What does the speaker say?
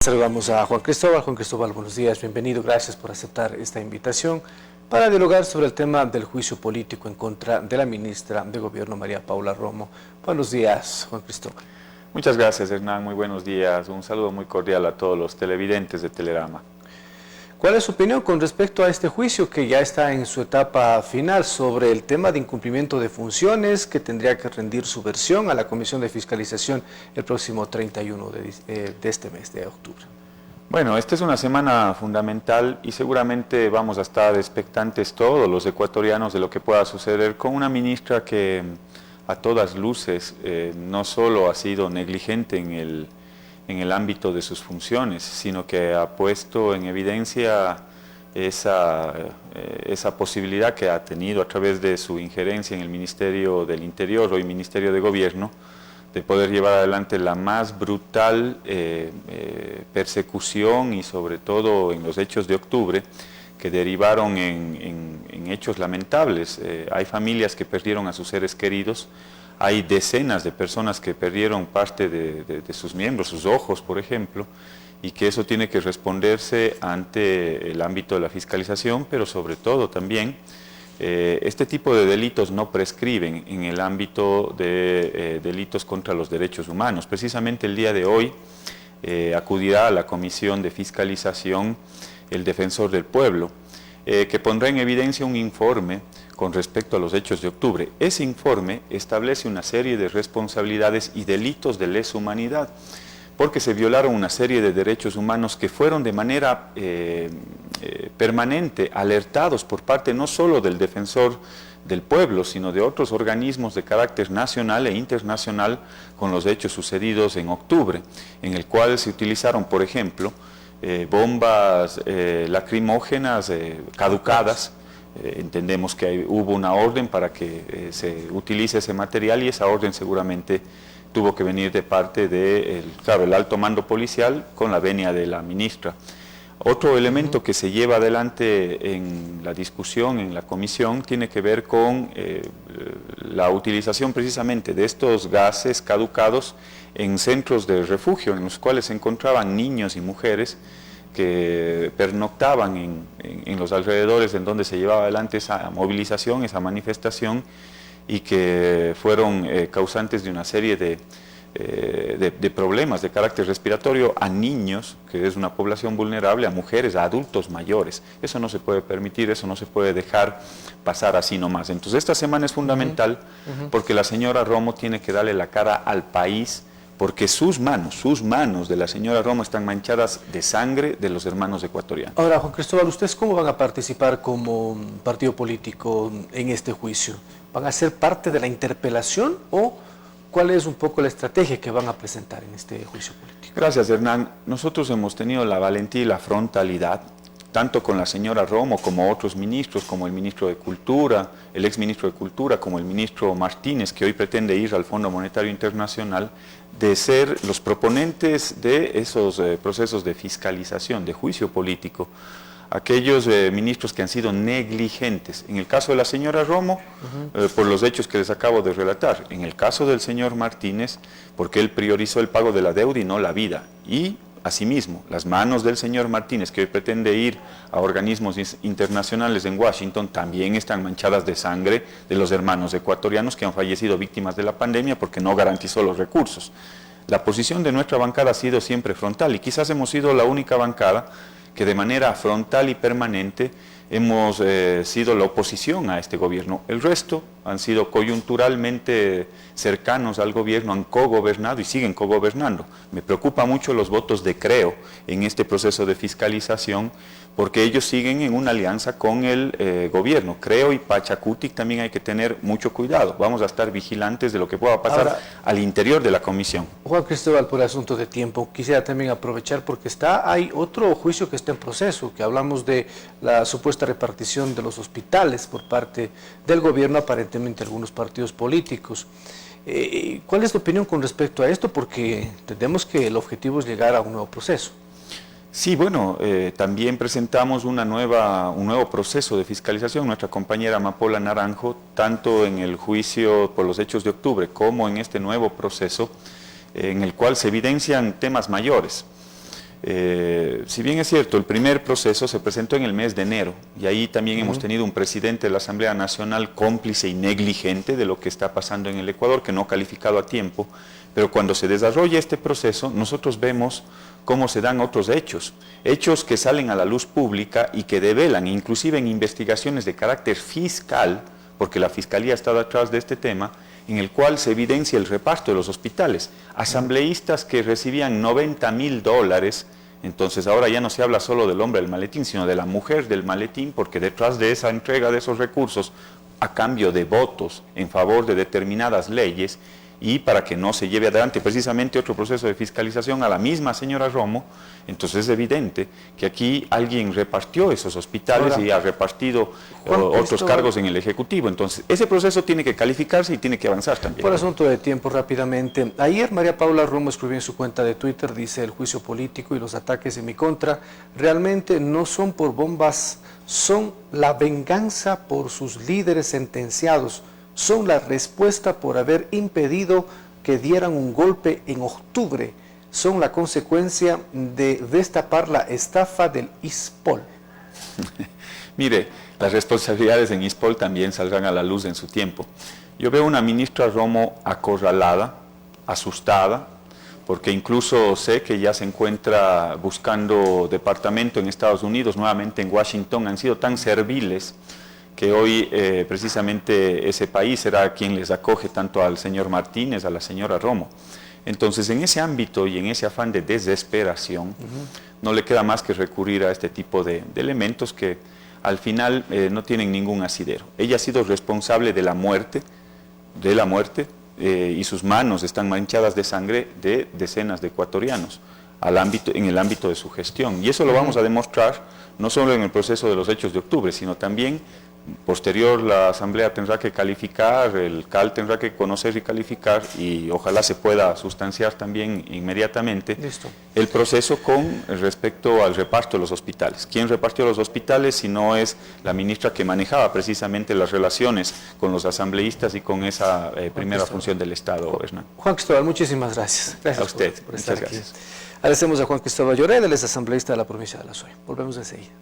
Saludamos a Juan Cristóbal. Juan Cristóbal, buenos días, bienvenido, gracias por aceptar esta invitación para dialogar sobre el tema del juicio político en contra de la ministra de Gobierno, María Paula Romo. Buenos días, Juan Cristóbal. Muchas gracias, Hernán, muy buenos días. Un saludo muy cordial a todos los televidentes de Telerama. ¿Cuál es su opinión con respecto a este juicio que ya está en su etapa final sobre el tema de incumplimiento de funciones que tendría que rendir su versión a la Comisión de Fiscalización el próximo 31 de este mes de octubre? Bueno, esta es una semana fundamental y seguramente vamos a estar expectantes todos los ecuatorianos de lo que pueda suceder con una ministra que a todas luces no solo ha sido negligente en el ámbito de sus funciones, sino que ha puesto en evidencia esa posibilidad que ha tenido a través de su injerencia en el Ministerio del Interior, hoy Ministerio de Gobierno, de poder llevar adelante la más brutal persecución y sobre todo en los hechos de octubre, que derivaron en hechos lamentables. Hay familias que perdieron a sus seres queridos, hay decenas de personas que perdieron parte de sus miembros, sus ojos, por ejemplo, y que eso tiene que responderse ante el ámbito de la fiscalización, pero sobre todo también este tipo de delitos no prescriben en el ámbito de delitos contra los derechos humanos. Precisamente el día de hoy acudirá a la Comisión de Fiscalización el Defensor del Pueblo, que pondrá en evidencia un informe con respecto a los hechos de octubre. Ese informe establece una serie de responsabilidades y delitos de lesa humanidad, porque se violaron una serie de derechos humanos que fueron de manera permanente alertados por parte no solo del Defensor del Pueblo, sino de otros organismos de carácter nacional e internacional con los hechos sucedidos en octubre, en el cual se utilizaron, por ejemplo, bombas lacrimógenas caducadas. Entendemos que hubo una orden para que se utilice ese material y esa orden seguramente tuvo que venir de parte del alto mando policial con la venia de la ministra. Otro elemento que se lleva adelante en la discusión, en la comisión, tiene que ver con la utilización precisamente de estos gases caducados en centros de refugio, en los cuales se encontraban niños y mujeres que pernoctaban en los alrededores en donde se llevaba adelante esa movilización, esa manifestación, y que fueron causantes de una serie de problemas de carácter respiratorio a niños, que es una población vulnerable, a mujeres, a adultos mayores. Eso no se puede permitir, eso no se puede dejar pasar así nomás. Entonces esta semana es fundamental porque la señora Romo tiene que darle la cara al país, porque sus manos de la señora Romo están manchadas de sangre de los hermanos ecuatorianos. Ahora, Juan Cristóbal, ¿ustedes cómo van a participar como partido político en este juicio? ¿Van a ser parte de la interpelación o cuál es un poco la estrategia que van a presentar en este juicio político? Gracias, Hernán. Nosotros hemos tenido la valentía y la frontalidad, tanto con la señora Romo como otros ministros, como el ministro de Cultura, el exministro de Cultura, como el ministro Martínez, que hoy pretende ir al Fondo Monetario Internacional, de ser los proponentes de esos procesos de fiscalización, de juicio político, aquellos ministros que han sido negligentes. En el caso de la señora Romo, por los hechos que les acabo de relatar. En el caso del señor Martínez, porque él priorizó el pago de la deuda y no la vida. Y asimismo, las manos del señor Martínez, que hoy pretende ir a organismos internacionales en Washington, también están manchadas de sangre de los hermanos ecuatorianos que han fallecido víctimas de la pandemia porque no garantizó los recursos. La posición de nuestra bancada ha sido siempre frontal y quizás hemos sido la única bancada que de manera frontal y permanente hemos sido la oposición a este gobierno. El resto han sido coyunturalmente cercanos al gobierno, han cogobernado y siguen cogobernando. Me preocupa mucho los votos de Creo en este proceso de fiscalización, porque ellos siguen en una alianza con el gobierno. Creo y Pachacuti también hay que tener mucho cuidado. Vamos a estar vigilantes de lo que pueda pasar ahora al interior de la comisión. Juan Cristóbal, por asunto de tiempo, quisiera también aprovechar porque hay otro juicio que está en proceso, que hablamos de la supuesta repartición de los hospitales por parte del gobierno, aparentemente algunos partidos políticos. ¿Cuál es tu opinión con respecto a esto? Porque entendemos que el objetivo es llegar a un nuevo proceso. Sí, bueno, también presentamos un nuevo proceso de fiscalización. Nuestra compañera Amapola Naranjo, tanto en el juicio por los hechos de octubre como en este nuevo proceso, en el cual se evidencian temas mayores. Si bien es cierto, el primer proceso se presentó en el mes de enero y ahí también hemos tenido un presidente de la Asamblea Nacional cómplice y negligente de lo que está pasando en el Ecuador, que no ha calificado a tiempo, pero cuando se desarrolla este proceso nosotros vemos cómo se dan otros hechos que salen a la luz pública y que develan, inclusive en investigaciones de carácter fiscal, porque la Fiscalía está detrás de este tema, en el cual se evidencia el reparto de los hospitales. Asambleístas que recibían $90.000, entonces ahora ya no se habla solo del hombre del maletín, sino de la mujer del maletín, porque detrás de esa entrega de esos recursos, a cambio de votos en favor de determinadas leyes, y para que no se lleve adelante precisamente otro proceso de fiscalización a la misma señora Romo, entonces es evidente que aquí alguien repartió esos hospitales y ha repartido otros cargos en el Ejecutivo. Entonces ese proceso tiene que calificarse y tiene que avanzar también. Por asunto de tiempo, rápidamente. Ayer María Paula Romo escribió en su cuenta de Twitter, dice: el juicio político y los ataques en mi contra realmente no son por bombas, son la venganza por sus líderes sentenciados. Son la respuesta por haber impedido que dieran un golpe en octubre. Son la consecuencia de destapar la estafa del ISPOL. Mire, las responsabilidades en ISPOL también saldrán a la luz en su tiempo. Yo veo una ministra Romo acorralada, asustada, porque incluso sé que ya se encuentra buscando departamento en Estados Unidos, nuevamente en Washington. Han sido tan serviles que hoy precisamente ese país será quien les acoge tanto al señor Martínez, a la señora Romo. Entonces, en ese ámbito y en ese afán de desesperación, no le queda más que recurrir a este tipo de elementos que al final no tienen ningún asidero. Ella ha sido responsable de la muerte, y sus manos están manchadas de sangre de decenas de ecuatorianos en el ámbito de su gestión. Y eso lo vamos a demostrar no solo en el proceso de los hechos de octubre, sino también posterior. La Asamblea tendrá que calificar, el CAL tendrá que conocer y calificar, y ojalá se pueda sustanciar también inmediatamente el proceso con respecto al reparto de los hospitales. ¿Quién repartió los hospitales si no es la ministra que manejaba precisamente las relaciones con los asambleístas y con esa primera función del Estado, Hernán? Juan Cristóbal, muchísimas gracias. Gracias a usted. por estar Muchas aquí. gracias. Agradecemos a Juan Cristóbal Lloreda, él es asambleísta de la provincia de La Suay. Volvemos enseguida.